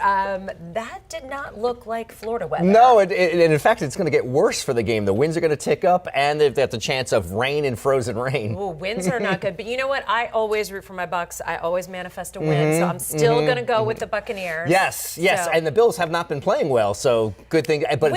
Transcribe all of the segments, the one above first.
That did not look like Florida weather. No, and in fact, it's going to get worse for the game. The winds are going to tick up, and they've got the chance of rain and frozen rain. Ooh, winds are not good. But you know what? I always root for my Bucks. I always manifest a win. So I'm still going to go with the Buccaneers. Yes. So. And the Bills have not been playing well, so good thing. But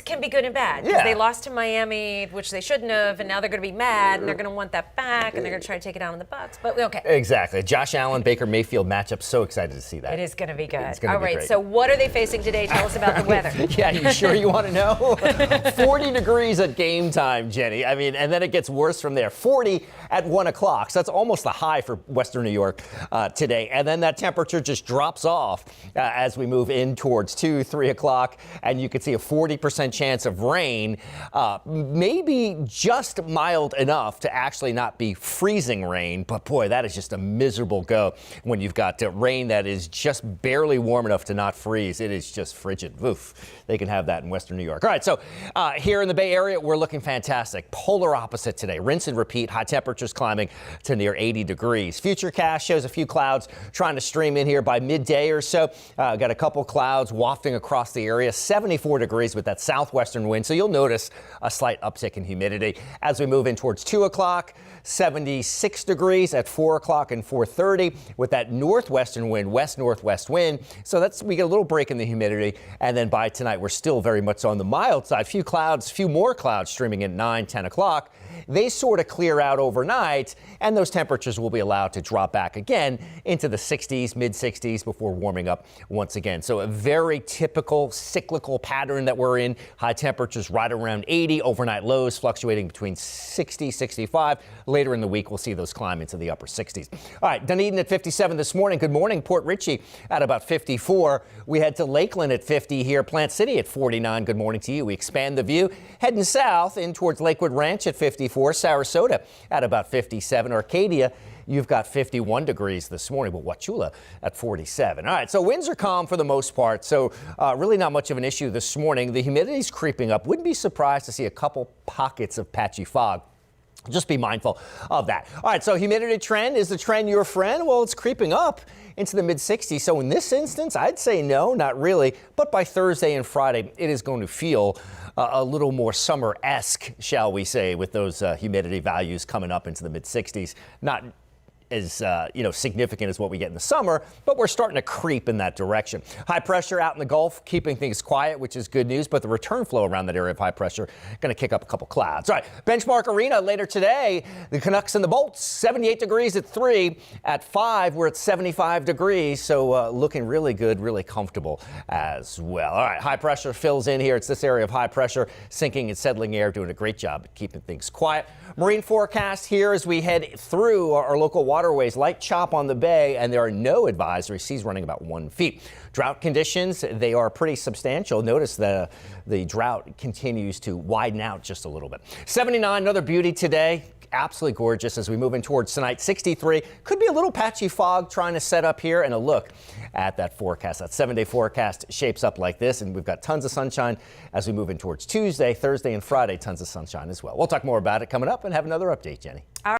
can be good and bad. Because they lost to Miami, which they shouldn't have, and now they're going to be mad, and they're going to want that back, and they're going to try to take it out on the Bucks. But okay. Exactly. Josh Allen, Baker Mayfield matchup. So excited to see that. It is going to be good. All right. Great. So what are they facing today? Tell us about the weather. Yeah, you sure you want to know? 40 degrees at game time, Jenny. I mean, and then it gets worse from there. 40 at 1 o'clock. So that's almost the high for Western New York today. And then that temperature just drops off as we move in towards 2, 3 o'clock. And you can see a 40% chance of rain, maybe just mild enough to actually not be freezing rain. But boy, that is just a miserable go when you've got rain that is just barely warm enough to not freeze. It is just frigid. Oof. They can have that in Western New York. All right, so here in the Bay Area, we're looking fantastic. Polar opposite today. Rinse and repeat. High temperatures climbing to near 80 degrees. Futurecast shows a few clouds trying to stream in here by midday or so. Got a couple clouds wafting across the area. 74 degrees with that southwestern wind. So you'll notice a slight uptick in humidity as we move in towards 2 o'clock. 76 degrees at 4 o'clock and 4:30 with that northwestern wind, west-northwest wind. So we get a little break in the humidity. And then by tonight, we're still very much on the mild side. Few more clouds streaming in 9, 10 o'clock. They sort of clear out overnight, and those temperatures will be allowed to drop back again into the 60s, mid-60s before warming up once again. So a very typical cyclical pattern that we're in. High temperatures right around 80, overnight lows fluctuating between 60, 65. Later in the week, we'll see those climb into the upper 60s. All right, Dunedin at 57 this morning. Good morning. Port Richey at about 54. We head to Lakeland at 50 here. Plant City at 49. Good morning to you. We expand the view. Heading south in towards Lakewood Ranch at 54. Sarasota at about 57. Arcadia, you've got 51 degrees this morning, but Wauchula at 47. All right, so winds are calm for the most part, so really not much of an issue this morning. The humidity's creeping up. Wouldn't be surprised to see a couple pockets of patchy fog. Just be mindful of that. All right, so humidity trend, is the trend your friend? Well, it's creeping up into the mid-60s. So in this instance, I'd say no, not really. But by Thursday and Friday, it is going to feel a little more summer-esque, shall we say, with those humidity values coming up into the mid-60s. Not as significant as what we get in the summer, but we're starting to creep in that direction. High pressure out in the Gulf, keeping things quiet, which is good news, but the return flow around that area of high pressure going to kick up a couple clouds. All right, Benchmark Arena later today, the Canucks and the Bolts, 78 degrees at 3. At 5, we're at 75 degrees, so looking really good, really comfortable as well. All right, high pressure fills in here. It's this area of high pressure, sinking and settling air, doing a great job at keeping things quiet. Marine forecast here as we head through our local waterways. Light chop on the bay, and there are no advisories. Seas running about 1 feet. Drought conditions, they are pretty substantial. Notice the drought continues to widen out just a little bit. 79, another beauty today. Absolutely gorgeous as we move in towards tonight. 63, could be a little patchy fog trying to set up here, and a look at that forecast. That 7-day forecast shapes up like this, and we've got tons of sunshine as we move in towards Tuesday, Thursday, and Friday. Tons of sunshine as well. We'll talk more about it coming up and have another update, Jenny.